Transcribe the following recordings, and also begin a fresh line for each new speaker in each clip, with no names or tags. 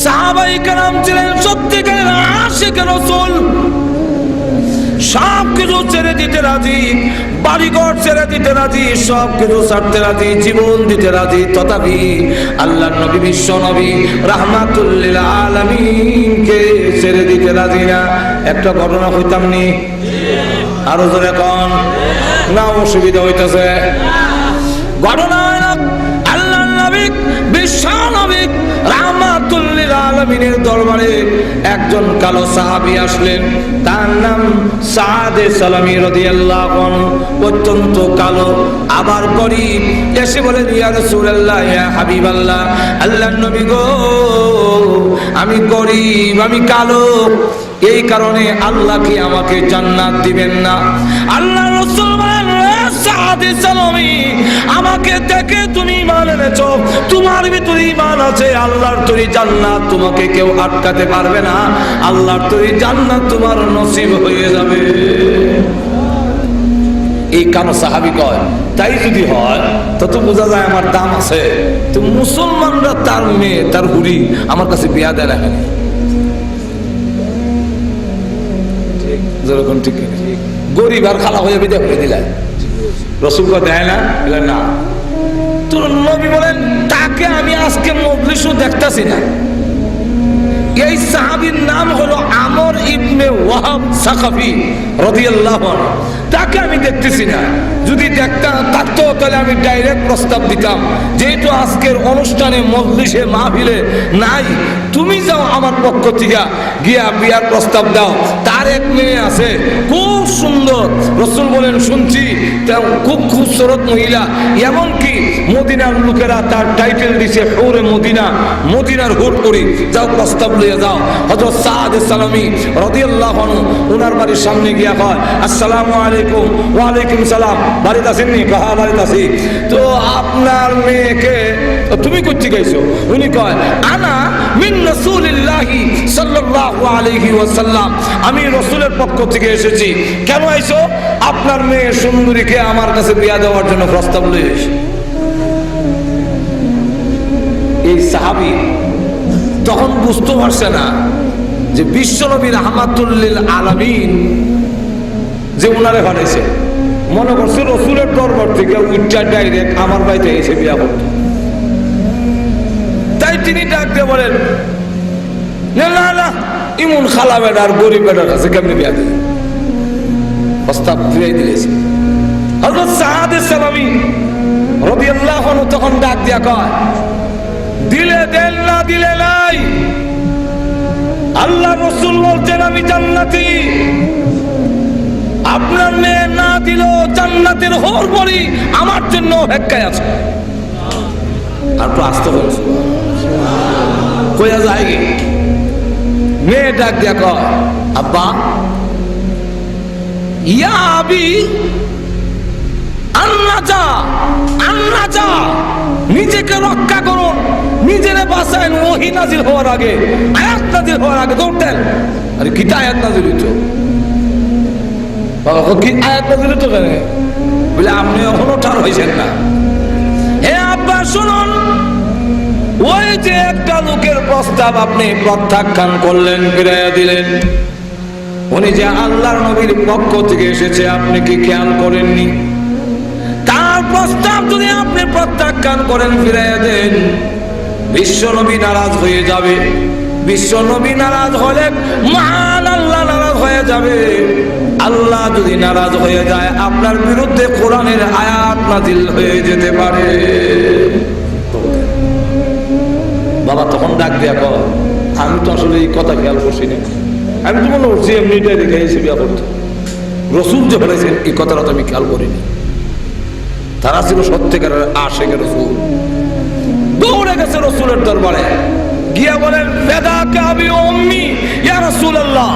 সাহাবায়ে কেরাম ছিলেন সত্যিকারের আশিকে রাসূল, সব কিছু ছেড়ে দিতে রাজি, বাড়িঘর ছেড়ে দিতে রাজি, সব কিছু ছাড়তে রাজি, জীবন দিতে রাজি। তথাপি আল্লাহর নবী, বিশ্ব নবী রাহমাতুল লিল আলামিনকে ছেড়ে দিতে রাজি না। একটা ঘটনা হইতাম নি, আরো জোরে কোন না, অসুবিধা হইতেছে। ঘটনা আল্লাহর নবী, বিশ্ব নবী রাহমাতুল লিল আলামিনের দরবারে একজন কালো সাহাবী আসলেন, তার নাম সাদে সালামী রাদিয়াল্লাহু আনহু। অত্যন্ত কালো, আবার গরীব। এসে বলেন, ইয়া রাসূলুল্লাহ, ইয়া হাবিবাল্লাহ, আল্লাহর নবী গো, আমি গরীব, আমি কালো, এই কারণে আল্লাহ কি আমাকে জান্নাত দিবেন না? আল্লাহ রাসূল বলেন, সাদে সালামী, আমাকে দেখে তুমি ঈমান এনেছো, তোমার ভিতরে ঈমান আছে, আল্লাহর তৈরি জান্নাত তোমাকে কেউ আটকাতে পারবে না, আল্লাহর তৈরি জান্নাত তোমার নসিব হয়ে যাবে। এই কানো সাহাবী কয়, তাই যদি হয় তত বোঝা যায় আমার দাম আছে। তো মুসলমানরা তার মেয়ে, তার হুড়ি আমার কাছে বিয়া দেয় না, যেরকম ঠিক গরিব আর খালা হয়ে বিদায় করে দিলেন, রাসূল দেয় না, না। তোর নবী বলেন, তাকে আমি আজকে মজলিসও দেখতাছি না। এই সাহাবীর নাম হলো আমর ইবনে ওয়াহাব সাকাফি রাদিয়াল্লাহু আনহু। তাকে আমি দেখতেছি না, যদি দেখতাম থাকতো তাহলে আমি ডাইরেক্ট প্রস্তাব দিতাম, যেহেতু আজকের অনুষ্ঠানে মজলিসে মাহফিলে নাই, তুমি যাও আমার পক্ষ থেকে গিয়া বিয়ার প্রস্তাব দাও। তার এক মেয়ে আছে, খুব সুন্দর। রাসূল বলেন, শুনছি খুব খুবসুরত মহিলা, এমনকি মদিনার লোকেরা তার টাইটেল দিছে হুরে মদিনা, মদিনার হুর করি, যাও প্রস্তাব লিয়ে যাও। হযরত সাদে সালামী রাদিয়াল্লাহু আনহু ওনার বাড়ির সামনে গিয়া কয়, আসসালামু আলাইকুম। ওয়া আলাইকুম সালাম। বাড়িতে আসেননি? কহা বাড়িতে আসি। তো আপনার মেয়েকে তুমি কইতে গেছো? উনি কয়, আনা মিন রাসূলিল্লাহি সাল্লাল্লাহু আলাইহি ওয়াসাল্লাম, আমি রাসূলের পক্ষ থেকে এসেছি। কেন আইছো? আপনার মেয়ে সুন্দরীকে আমার কাছে বিয়া দেওয়ার জন্য প্রস্তাব লয়ে এসে। এই সাহাবী তখন বুঝতে পারছে না যে বিশ্বনবী রাহমাতুল লিল আলামিন যে উনারে বানাইছে, মনে করছে রাসূলের দরবার থেকে উচ্চা ডাইরেক্ট আমার বাড়িতে এসে বিয়া করতে। তাই তিনি ডাক দিয়ে বলেন, না না না, ইমন খালা বেটার গরিব বেটার কাছে কেমনি বিয়া দেবে? প্রস্তাব ফিরাই দিয়েছে। হযরত সাদে সালামী রাদিয়াল্লাহু আনহু তখন ডাক দিয়া কয়, দিলে দেন, না দিলে নাই। আল্লাহ রাসূল বলছেন আমি জান্নাতি, আপনার মেয়ে না দিল জান্নাতের হোর বড়ি আমার জন্য অপেক্ষায় আছে। আর তো আসতে বলছে কইয়া যায় কি? মেয়ে ডাক দিয়া কয়, আব্বা, ইয়া আবি আন্নাজা আন্নাজা, নিজেকে রক্ষা করুন, নিজেরে বাঁচান। ওহী নাজিল হওয়ার আগে, আয়াত নাজিল হওয়ার আগে দৌড়তেন। আরে কিটা আয়াত নাজিল হইতো? কি আয়াত নাজিল হইতো? কেন বলে আপনি এখনো ঠার হয়েছেন না। হে আব্বা শুনুন, ওই যে একটা লোকের প্রস্তাব আপনি প্রত্যাখ্যান করলেন, ফিরাইয়া দিলেন, উনি যে আল্লাহর নবীর পক্ষ থেকে এসেছে, আপনি কি খেয়াল করেননি? তার প্রস্তাব যদি আপনি প্রত্যাখ্যান করেন, ফিরাইয়া দেন, বিশ্ব নবী নারাজ হয়ে যাবে। বিশ্ব নবী নারাজ হলে মহান আল্লাহ নারাজ হয়ে যাবে। আল্লাহ যদি নারাজ হয়ে যায়, আপনার বিরুদ্ধে কোরআনের আয়াত নাজিল হয়ে যেতে পারে। বাবা তখন ডাক দিয়া কয়, আমি তো আসলে এই কথা খেয়াল করছি না, আমি তো মনে করছি এমনিটাই দেখে এসে বিয়া করতে। রাসূল যে বলেছেন এই কথাটা তো আমি খেয়াল করিনি। তারা ছিল সত্যিকারের আশিক রাসূল। দৌড়ে গেছে রাসূলের দরবারে, গিয়া বলেন, ফিদাকা আবি উম্মি ইয়া রাসূলুল্লাহ,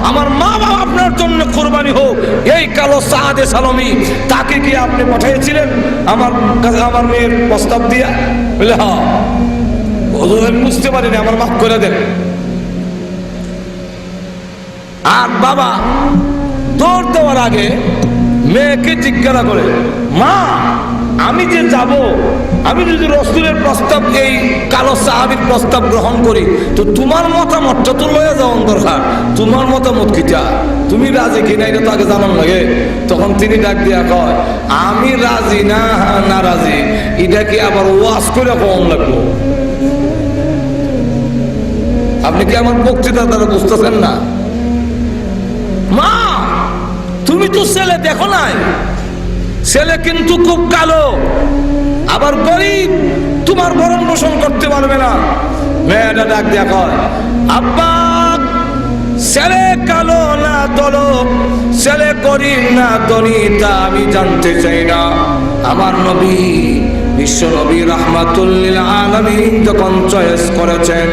আমার মা বাবা আপনার জন্য কুরবানি হোক। এই কালো সাদে সালামী, তাকে কি আপনি পাঠিয়েছিলেন আমার কাছে আমার মেয়ের প্রস্তাব দিয়া? বলে হ্যাঁ। হুজুর আমি বুঝতে পারিনি, আমার মাফ করে দেন। আর বাবা দৌড় দেওয়ার আগে মেয়েকে জিজ্ঞাসা করে, মা আমি যে যাব আমি যদি রাসূলের প্রস্তাব, এই কালো সাহাবীর প্রস্তাব গ্রহণ করি, তো তোমার মতামতটা তো লয়ে যাওয়া দরকার। তোমার মতামত কিটা, তুমি রাজি কিনা এটা তো আগে জানান লাগে। তখন তিনি ডাক দিয়া কয়, আমি রাজি না না রাজি, এটা কি আবার ওয়াজ করে কম লাগবো? আপনি কি আমার বক্তৃতা দ্বারা বুঝতেছেন না? মা, তুমি তো ছেলে দেখো নাই, ছেলে কিন্তু খুব কালো, আবার গরিব, তোমার ভরণ পোষণ করতে পারবে না। মেয়েটা ডাক দিয়া কয়, আব্বা, ছেলে কালো না দলো, ছেলে গরিব না ধনী, তা আমি জানতে চাই না। আমার নবী, বিশ্ব নবী রাহমাতুল লিল আলামিন যখন চয়েস করেছেন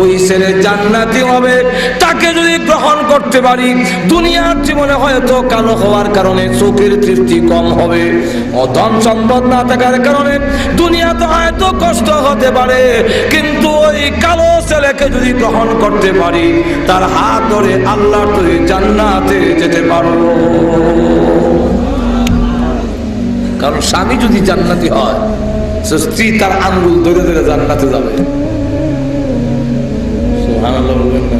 ওই ছেলে জান্নাতি হবে, তাকে যদি গ্রহণ করতে পারি, দুনিয়ার জীবনে হয়তো কালো হওয়ার কারণে চোখের দৃষ্টি কম হবে, ধন সম্পদ না থাকার কারণে দুনিয়াতে হয়তো কষ্ট হতে পারে, কিন্তু ওই কালো ছেলেকে যদি গ্রহণ করতে পারি, তার হাত ধরে আল্লাহর তৈরি জান্নাতে যেতে পারবো। কারণ স্বামী যদি জান্নাতি হয়, স্ত্রী তার আঙ্গুল ধরে ধরে জান্নাতে যাবে। সুবহানাল্লাহ বলবেন না?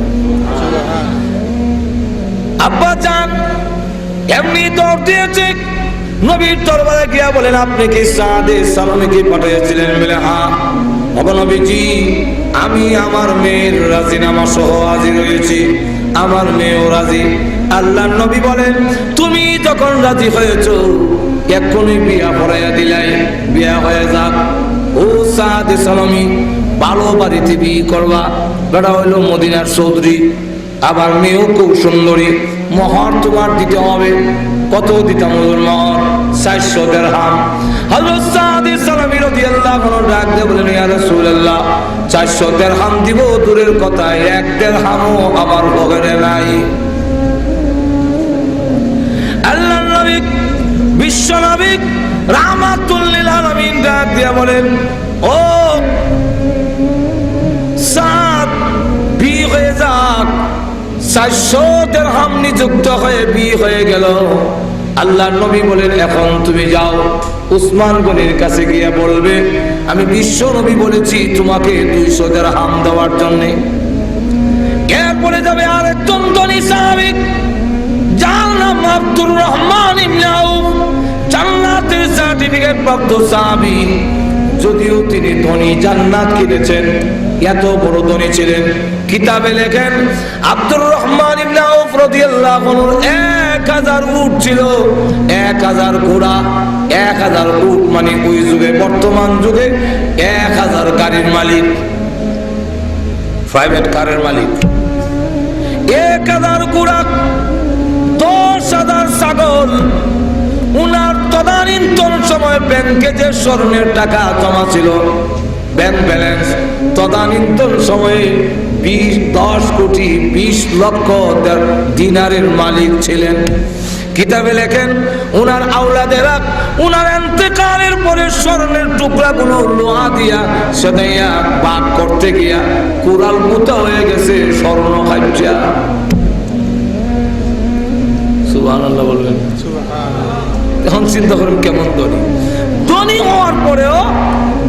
আব্বা জান এমনি দৌড় দিয়েছে নবীর দরবারে গিয়া বলেন, আপনি কি সাদে সালামকে পাঠিয়েছিলেন? বলে হ্যাঁ। নবীজি, আমি আমার মেয়ের রাজিনামা সহ হাজির হয়েছি, আমার মেয়েও রাজি। আল্লাহর নবী বলেন, তুমি যখন রাজি হয়েছো, এক্ষুনি বিয়া পড়াইয়া দিলাই, বিয়া হয়ে যাক। ও সাদে সালামি, ভালো বাড়িতে বিয়ে করবা, বেটা হইল মদিনার চৌধুরী, আবার মেয়েও খুব সুন্দরী, মোহর তোমার দিতে হবে। কত দিতাম মোহর? 400 দিরহাম। হযরত সাদে সালামি রাদিয়াল্লাহু আনহু ডাক দিয়ে বলেন, ইয়া রাসূলুল্লাহ, 400 দিরহাম দিব দূরের কথা, 1 দিরহামও আমার পকেটে নাই। আল্লাহর নবী, বিশ্ব নবী রাহমাতুল লিল আলামিন ডাক দিয়ে বলেন, ও সাদ, বিয়ে হয়ে যাক। 400 দিরহাম নিযুক্ত হয়ে বিয়ে হয়ে গেল। আল্লাহর নবী বলেন, এখন তুমি যাও উসমান গনির কাছে গিয়ে বলবে, আমি বিশ্ব নবী বলেছি তোমাকে 200 দিরহাম দেওয়ার জন্য। এরপরে যাবে আরেকজন ধনী সাহাবী, যার নাম আব্দুর রহমান ইবনে আউফ, জান্নাতের সার্টিফিকেট প্রাপ্ত সাহাবী। যদিও তিনি ধনী, জান্নাত কিনেছেন, এত বড় ধনী ছিলেন। কিতাবে লেখেন, আব্দুর রহমান ইবনে আউফ রাদিয়াল্লাহু আনহু 1000 উট ছিল, 1000 ঘোড়া, 1000 উট, মানে ওই যুগে, বর্তমান যুগে 1000 গাড়ির মালিক, প্রাইভেট কারের মালিক। 1000 ঘোড়া, 10,000 ছাগল। উনার তদানীন্তন সময় ব্যাংকে যে স্বর্ণের টাকা জমা ছিল, ব্যাংক ব্যালেন্স, তদানীন্তন সময়ে 10 কোটি 20 লক্ষ দিনারের মালিক ছিলেন। কিতাবে লেখেন, উনার আওলাদেরা উনার ইন্তেকালের পরে স্বর্ণের টুকরাগুলো লোহা দিয়া সেদাইয়া ভাগ করতে গিয়া কুড়াল মুতা হয়ে গেছে স্বর্ণ খাইয়া। সুবহানাল্লাহ বলবেন? এখন চিন্তা করেন কেমন ধনী। ধনী হওয়ার পরেও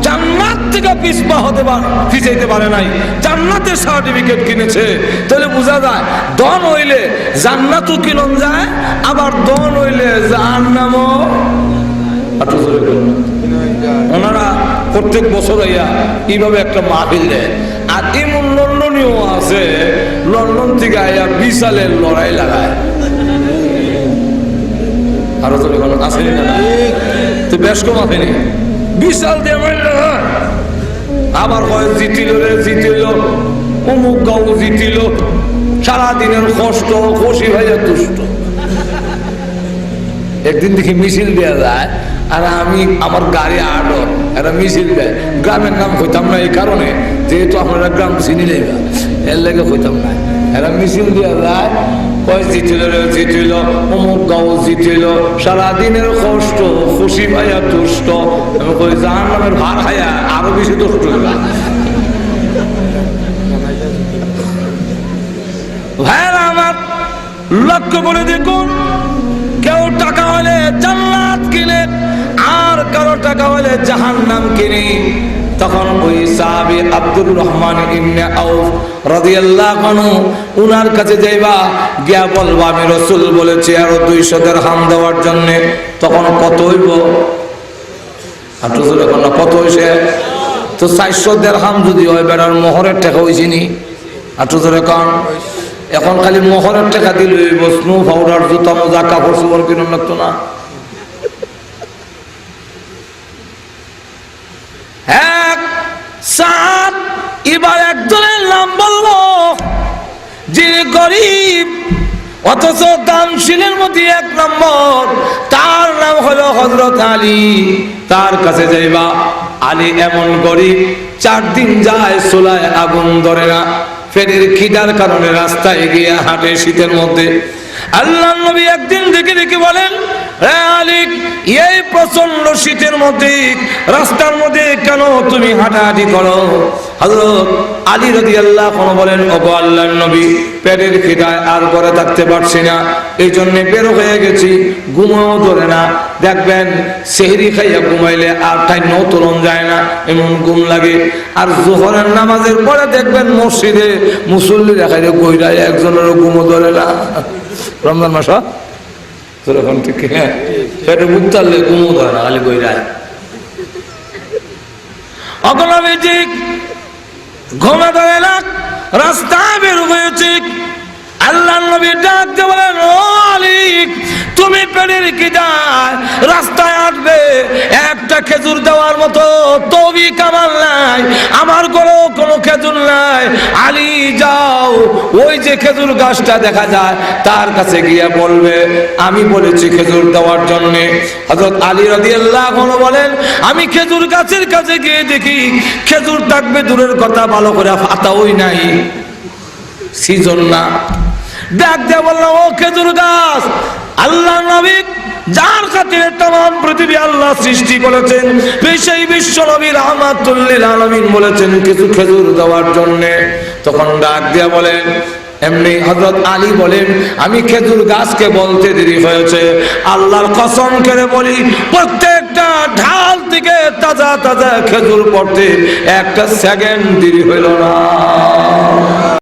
জান্নাত থেকে পিছপা হতে পিছাইতে পারে নাই, জান্নাতের সার্টিফিকেট কিনেছে। তাহলে বোঝা যায়, ধন হইলে জান্নাতও কিনন যায়, আবার ধন হইলে জাহান্নামও। ওনারা প্রত্যেক বছর এইভাবে একটা মাহফিল দেয়। আর এমন লন্ডনীয় আছে, লন্ডন থেকে আইয়া বিশালের লড়াই লাগায়। আরো তো আসেনি না, তো বেশ কম আসেনি, বিশাল দিয়ে আবার হয় জিতিল রে জিতিল, অমুক গাঁও জিতিল, সারাদিনের কষ্ট, খুশি ভাইয়া দুষ্ট। একদিন দেখি মিছিল দেওয়া যায়, আর আমি আমার গাড়ি আটো একটা মিছিল দেয়। গ্রামের নাম হইতাম না এই কারণে, যেহেতু আপনারা গ্রাম চিনি নেবা, এর লেগে হইতাম না। এরা মিছিল দেওয়া যায়, কয় জিতিল রে জিতিল, অমুক গাঁও জিতিল, সারাদিনের কষ্ট, খুশি ভাইয়া দুষ্ট। আমি কই, জাহান্নামের ভার খাইয়া আরো বেশি দুষ্ট হইবা। ভাইরা আমার, লক্ষ্য করে দেখুন, কেউ টাকা হলে জান্নাত কিনে, আর কারো টাকা হলে জাহান্নাম কিনি। তখন ওই সাহাবী আব্দুর রহমান ইবনে আউফ রাদিয়াল্লাহু আনহু উনার কাছে যাইবা, গিয়া বলবা আমি রাসূল বলেছি আরো 200 দিরহাম দেওয়ার জন্য। তখন কত হইব? আটো জোরে কোন কত হইছে? তো 400 দিরহাম যদি হয় বেড়ার মোহরের টাকা হইছে নি? আটো জোরে কোন। এখন খালি মোহরের টাকা দিলে হইব, স্নো পাউডার জুতা মোজা কাপড় চোপড় কিনুন লাগতো না? এক সাত এবার একজনের নাম বলল যিনি গরিব অথচ দানশীলের মধ্যে 1 নম্বর, তার নাম হলো হযরত আলী। তার কাছে যাইবা, আলী এমন গরিব 4 দিন যায় চুলায় আগুন ধরে না, পেটের খিদার কারণে রাস্তায় গিয়ে হাঁটে শীতের মধ্যে। আল্লাহর নবী একদিন দেখে দেখে বলেন, হে আলী, এই প্রচন্ড শীতের মধ্যে রাস্তার মধ্যে কেন তুমি হাঁটাহাঁটি করো? হযরত আলী রাদিয়াল্লাহু আনহু বলেন, ওগো আল্লাহর নবী, পেটের খিদায় আর ঘরে থাকতে পারছি না, এই জন্য বের হয়ে গেছি, ঘুমাও ধরে না। দেখবেন সেহরি খাইয়া ঘুমাইলে আর তাই নতুন যায় না, এমন ঘুম লাগে। আর জোহরের নামাজের পরে দেখবেন মসজিদে মুসল্লি দেখাইলে গইরায় একজনেরও ঘুমও ধরে না। রমজান মাস তোরকম ঠিক, হ্যাঁ, পেটে মুখ তাড়লে ঘুমও ধরে না, খালি গইরায় অগলামে ঠিক ঘুমে ধরে না, রাস্তায় বের হয়েছে। আল্লাহর নবী ডাক দিয়ে বলেন, ও আলী, তুমি পেটের খিদায় রাস্তায় হাঁটবে, একটা খেজুর দেওয়ার মতো তৌফিক আমার নাই, আমার ঘরেও কোনো খেজুর নাই। আলী, যাও ওই যে খেজুর গাছটা দেখা যায় তার কাছে গিয়ে বলবে আমি বলেছি খেজুর দেওয়ার জন্য। হযরত আলী রাদিয়াল্লাহু আনহু বলেন, আমি খেজুর গাছের কাছে গিয়ে দেখি খেজুর থাকবে দূরের কথা, ভালো করে পাতাওই নাই, সিজন না। ডাক দিয়ে বলল, ও খেজুর গাছ, আল্লাহ নবী যার খাতিরে तमाम পৃথিবী আল্লাহ সৃষ্টি করেছেন, সেই বিশ্ব নবী রাহমাতুল লিল আলামিন বলেছেন কিছু খেজুর দেওয়ার জন্য। তখন ডাক দিয়ে বলেন, এমনি হযরত আলী বলেন, আমি খেজুর গাছকে বলতে দেরি হয়েছে, আল্লাহর কসম করে বলি প্রত্যেকটা ঢাল থেকে তাজা তাজা খেজুর পড়তে 1 সেকেন্ড দেরি হইল না।